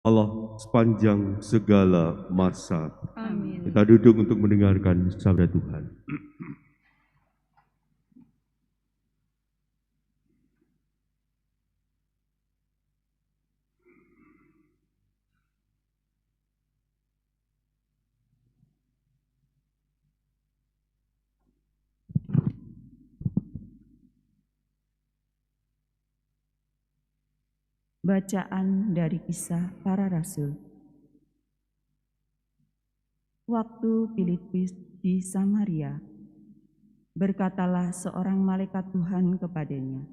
Allah sepanjang segala masa. Amin. Kita duduk untuk mendengarkan sabda Tuhan. Bacaan dari Kisah Para Rasul. Waktu Filipus di Samaria, berkatalah seorang malaikat Tuhan kepadanya,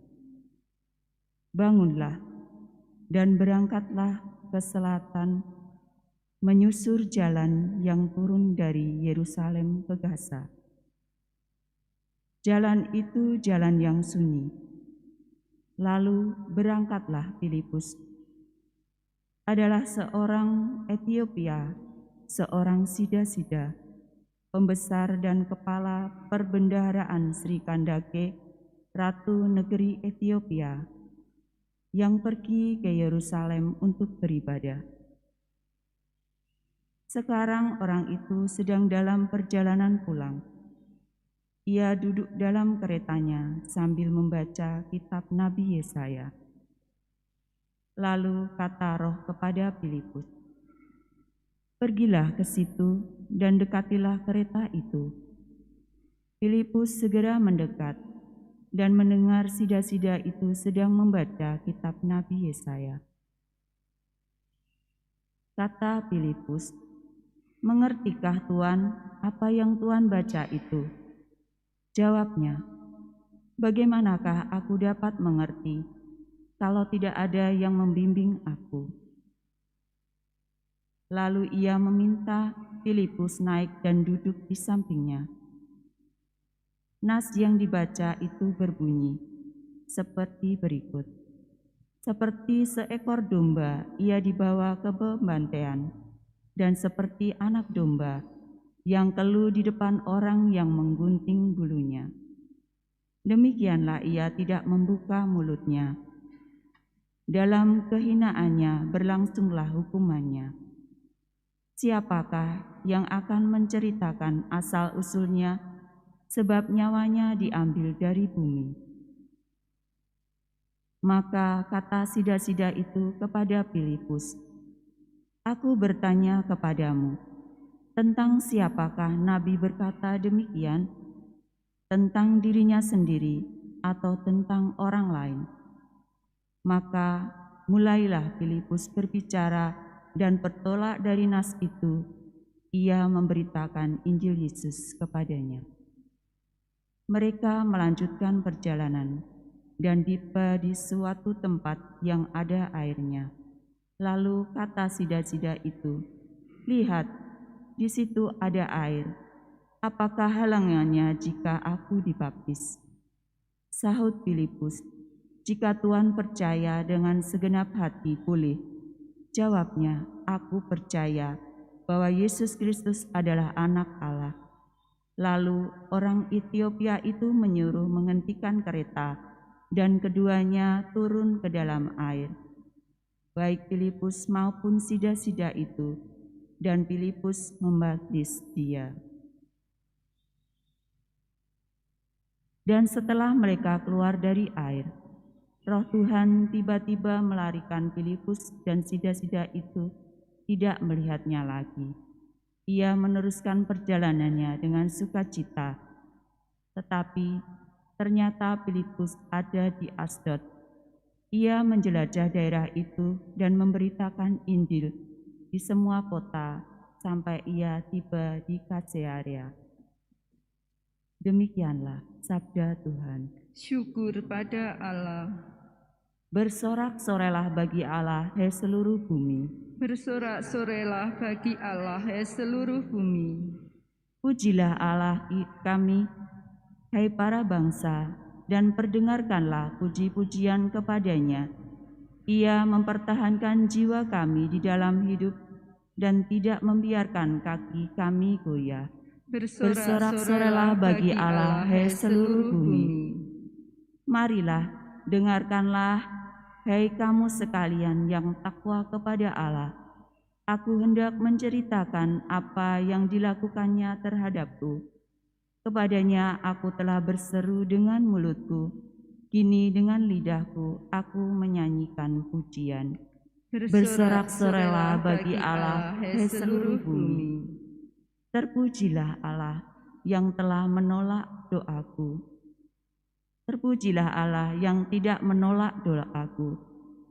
"Bangunlah dan berangkatlah ke selatan, menyusur jalan yang turun dari Yerusalem ke Gaza. Jalan itu jalan yang sunyi." Lalu berangkatlah Filipus. Adalah seorang Etiopia, seorang sida-sida, pembesar dan kepala perbendaharaan Sri Kandake, Ratu Negeri Etiopia, yang pergi ke Yerusalem untuk beribadah. Sekarang orang itu sedang dalam perjalanan pulang. Ia duduk dalam keretanya sambil membaca kitab Nabi Yesaya. Lalu kata Roh kepada Filipus, "Pergilah ke situ dan dekatilah kereta itu." Filipus segera mendekat dan mendengar sida-sida itu sedang membaca kitab Nabi Yesaya. Kata Filipus, "Mengertikah Tuan apa yang Tuan baca itu?" Jawabnya, "Bagaimanakah aku dapat mengerti kalau tidak ada yang membimbing aku?" Lalu ia meminta Filipus naik dan duduk di sampingnya. Nas yang dibaca itu berbunyi seperti berikut. Seperti seekor domba ia dibawa ke pembantaian, dan seperti anak domba yang keluh di depan orang yang menggunting bulunya, demikianlah ia tidak membuka mulutnya. Dalam kehinaannya berlangsunglah hukumannya. Siapakah yang akan menceritakan asal-usulnya, sebab nyawanya diambil dari bumi? Maka kata sida-sida itu kepada Filipus, "Aku bertanya kepadamu, tentang siapakah Nabi berkata demikian? Tentang dirinya sendiri atau tentang orang lain?" Maka mulailah Filipus berbicara, dan bertolak dari nas itu, ia memberitakan Injil Yesus kepadanya. Mereka melanjutkan perjalanan dan tiba di suatu tempat yang ada airnya. Lalu kata sida-sida itu, "Lihat, di situ ada air. Apakah halangannya jika aku dibaptis?" Sahut Filipus, "Jika Tuhan percaya dengan segenap hati, boleh." Jawabnya, "Aku percaya bahwa Yesus Kristus adalah Anak Allah." Lalu orang Etiopia itu menyuruh menghentikan kereta, dan keduanya turun ke dalam air, baik Filipus maupun sida-sida itu, dan Filipus membaptis dia. Dan setelah mereka keluar dari air, Roh Tuhan tiba-tiba melarikan Filipus, dan sida-sida itu tidak melihatnya lagi. Ia meneruskan perjalanannya dengan sukacita. Tetapi ternyata Filipus ada di Asdod. Ia menjelajah daerah itu dan memberitakan Injil di semua kota sampai ia tiba di Kaesarea. Demikianlah sabda Tuhan. Syukur pada Allah. Bersorak-sorailah bagi Allah, hai seluruh bumi. Bersorak-sorailah bagi Allah, hai seluruh bumi. Pujilah Allah kami, hai para bangsa, dan perdengarkanlah puji-pujian kepadanya. Ia mempertahankan jiwa kami di dalam hidup dan tidak membiarkan kaki kami goyah. Bersorak-sorailah bagi Allah, hai seluruh bumi. Marilah, dengarkanlah, Hai kamu sekalian yang takwa kepada Allah, aku hendak menceritakan apa yang dilakukannya terhadapku. Kepadanya aku telah berseru dengan mulutku, kini dengan lidahku aku menyanyikan pujian. Bersorak-sorailah bagi Allah, hai seluruh bumi. Terpujilah Allah yang telah menolak doaku. Terpujilah Allah yang tidak menolak doaku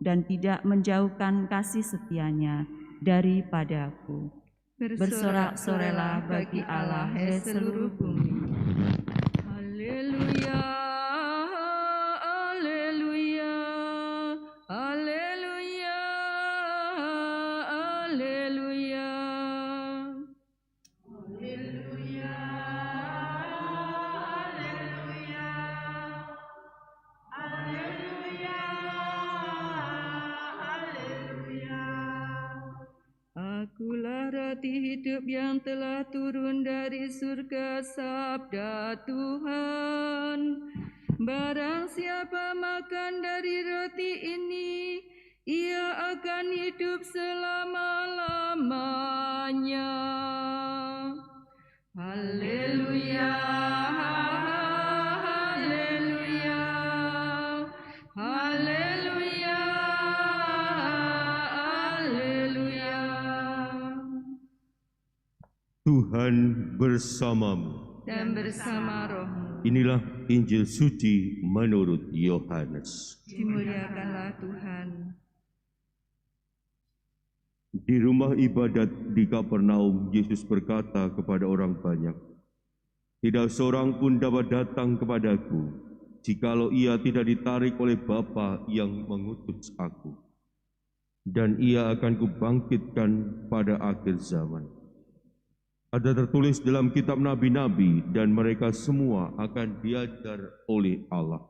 dan tidak menjauhkan kasih setianya daripadaku. Bersorak-sorailah bagi Allah, hai seluruh bumi. Haleluya, haleluya, haleluya, haleluya. Akulah roti hidup yang telah turun dari surga, sabda Tuhan. Barang siapa makan dari roti ini, ia akan hidup selama-lamanya. Haleluya, haleluya, haleluya, haleluya. Tuhan bersamamu. Dan bersama rohmu. Inilah Injil suci menurut Yohanes. Dimuliakanlah Tuhan. Di rumah ibadat di Kapernaum, Yesus berkata kepada orang banyak, "Tidak seorang pun dapat datang kepadaku, jikalau ia tidak ditarik oleh Bapa yang mengutus aku. Dan ia akan kubangkitkan pada akhir zaman. Ada tertulis dalam kitab nabi-nabi, dan mereka semua akan diajar oleh Allah.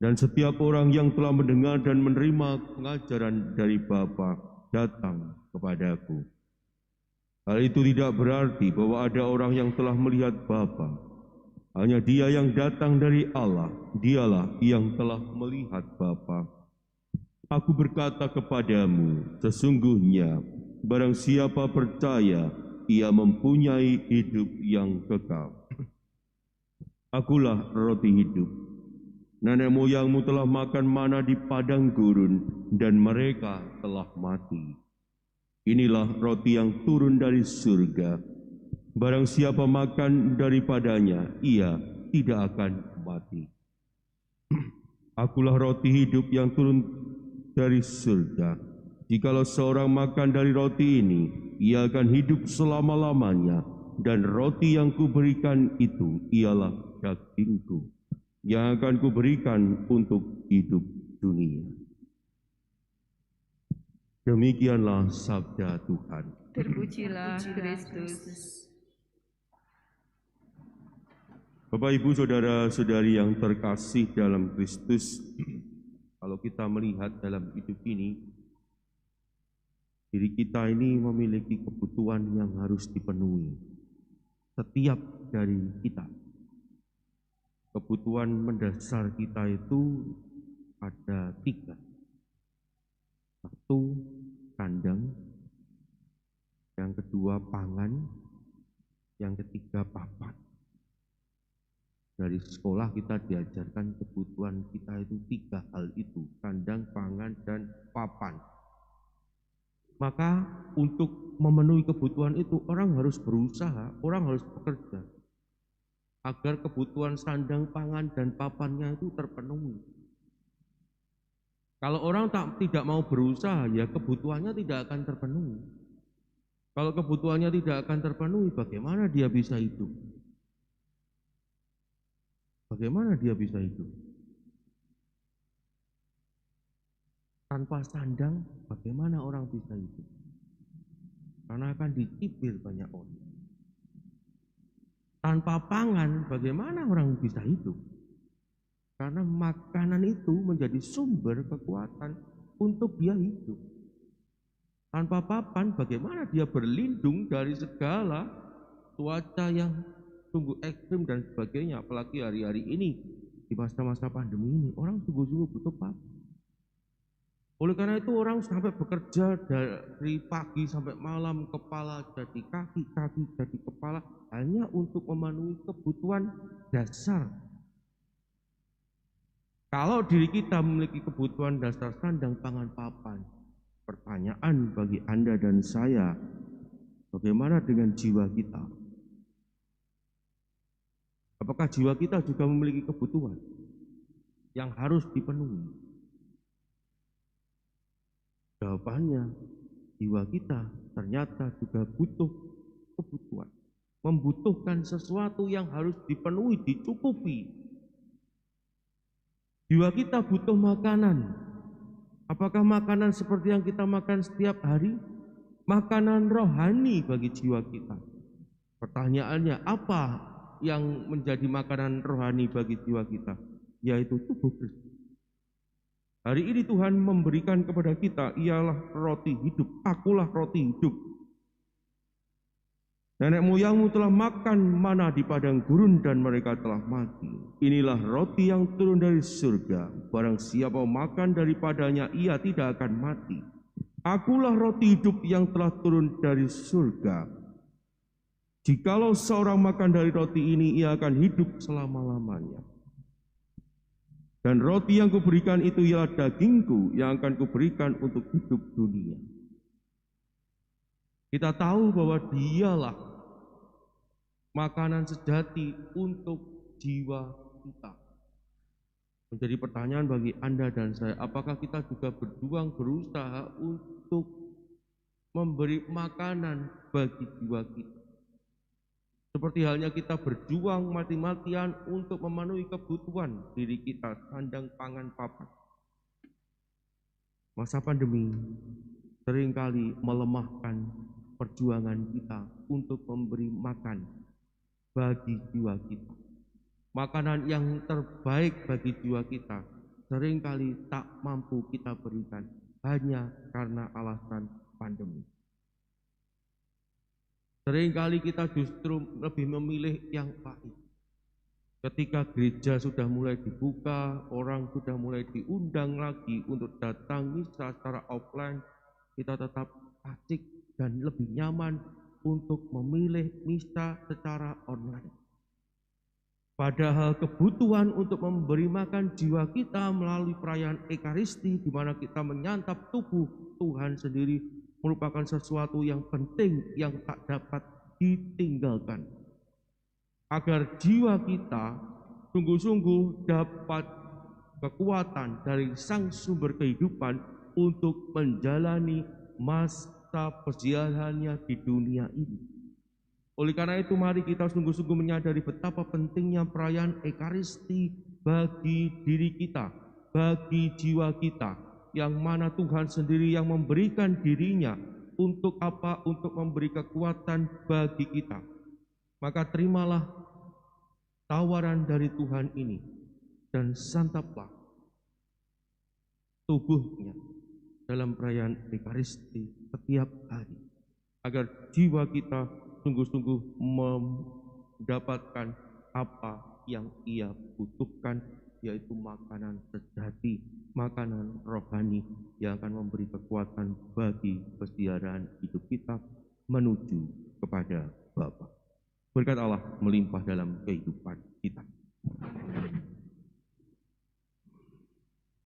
Dan setiap orang yang telah mendengar dan menerima pengajaran dari Bapa datang kepadaku. Hal itu tidak berarti bahwa ada orang yang telah melihat Bapa. Hanya Dia yang datang dari Allah, Dialah yang telah melihat Bapa. Aku berkata kepadamu, sesungguhnya barang siapa percaya, ia mempunyai hidup yang kekal. Akulah roti hidup. Nenek moyangmu telah makan mana di padang gurun, dan mereka telah mati. Inilah roti yang turun dari surga. Barang siapa makan daripadanya, ia tidak akan mati. Akulah roti hidup yang turun dari surga. Jikalau seorang makan dari roti ini, ia akan hidup selama-lamanya, dan roti yang kuberikan itu ialah dagingku, yang akan kuberikan untuk hidup dunia." Demikianlah sabda Tuhan. Terpujilah Kristus. Bapak, Ibu, Saudara-saudari yang terkasih dalam Kristus, kalau kita melihat dalam hidup ini, diri kita ini memiliki kebutuhan yang harus dipenuhi. Setiap dari kita. Kebutuhan mendasar kita itu ada 3. 1, kandang. Yang kedua, pangan. Yang ketiga, papan. Dari sekolah kita diajarkan kebutuhan kita itu 3 hal itu, kandang, pangan, dan papan. Maka untuk memenuhi kebutuhan itu orang harus berusaha, orang harus bekerja agar kebutuhan sandang, pangan, dan papannya itu terpenuhi. Kalau orang tidak mau berusaha, ya kebutuhannya tidak akan terpenuhi. Kalau kebutuhannya tidak akan terpenuhi, bagaimana dia bisa hidup? Bagaimana dia bisa hidup? Tanpa sandang, bagaimana orang bisa hidup? Karena akan dicibir banyak orang. Tanpa pangan, bagaimana orang bisa hidup? Karena makanan itu menjadi sumber kekuatan untuk dia hidup. Tanpa papan, bagaimana dia berlindung dari segala cuaca yang sungguh ekstrim dan sebagainya, apalagi hari-hari ini di masa-masa pandemi ini, orang sungguh-sungguh butuh papan. Oleh karena itu orang sampai bekerja dari pagi sampai malam, kepala jadi kaki, kaki jadi kepala, hanya untuk memenuhi kebutuhan dasar. Kalau diri kita memiliki kebutuhan dasar sandang, pangan, papan, pertanyaan bagi Anda dan saya, bagaimana dengan jiwa kita? Apakah jiwa kita juga memiliki kebutuhan yang harus dipenuhi? Jawabannya, jiwa kita ternyata juga butuh kebutuhan, membutuhkan sesuatu yang harus dipenuhi, dicukupi. Jiwa kita butuh makanan. Apakah makanan seperti yang kita makan setiap hari? Makanan rohani bagi jiwa kita. Pertanyaannya, apa yang menjadi makanan rohani bagi jiwa kita? Yaitu tubuh Kristus. Hari ini Tuhan memberikan kepada kita ialah roti hidup. Akulah roti hidup. Nenek moyangmu telah makan mana di padang gurun dan mereka telah mati. Inilah roti yang turun dari surga. Barang siapa makan daripadanya ia tidak akan mati. Akulah roti hidup yang telah turun dari surga. Jikalau seorang makan dari roti ini ia akan hidup selama-lamanya. Dan roti yang kuberikan itu ialah dagingku yang akan kuberikan untuk hidup dunia. Kita tahu bahwa dialah makanan sejati untuk jiwa kita. Menjadi pertanyaan bagi Anda dan saya, apakah kita juga berjuang berusaha untuk memberi makanan bagi jiwa kita? Seperti halnya kita berjuang mati-matian untuk memenuhi kebutuhan diri kita, sandang, pangan, papan. Masa pandemi seringkali melemahkan perjuangan kita untuk memberi makan bagi jiwa kita. Makanan yang terbaik bagi jiwa kita seringkali tak mampu kita berikan hanya karena alasan pandemi. Seringkali kita justru lebih memilih yang pahit. Ketika gereja sudah mulai dibuka, orang sudah mulai diundang lagi untuk datang misa secara offline, kita tetap asik dan lebih nyaman untuk memilih misa secara online. Padahal kebutuhan untuk memberi makan jiwa kita melalui perayaan Ekaristi, di mana kita menyantap tubuh Tuhan sendiri, merupakan sesuatu yang penting yang tak dapat ditinggalkan. Agar jiwa kita sungguh-sungguh dapat kekuatan dari Sang Sumber Kehidupan untuk menjalani masa perjalanannya di dunia ini. Oleh karena itu mari kita sungguh-sungguh menyadari betapa pentingnya perayaan Ekaristi bagi diri kita, bagi jiwa kita, yang mana Tuhan sendiri yang memberikan dirinya untuk apa? Untuk memberi kekuatan bagi kita. Maka terimalah tawaran dari Tuhan ini dan santaplah tubuhnya dalam perayaan Ekaristi setiap hari, agar jiwa kita sungguh-sungguh mendapatkan apa yang ia butuhkan, yaitu makanan sejati, makanan rohani yang akan memberi kekuatan bagi kesetiaan hidup kita menuju kepada Bapa. Berkat Allah melimpah dalam kehidupan kita.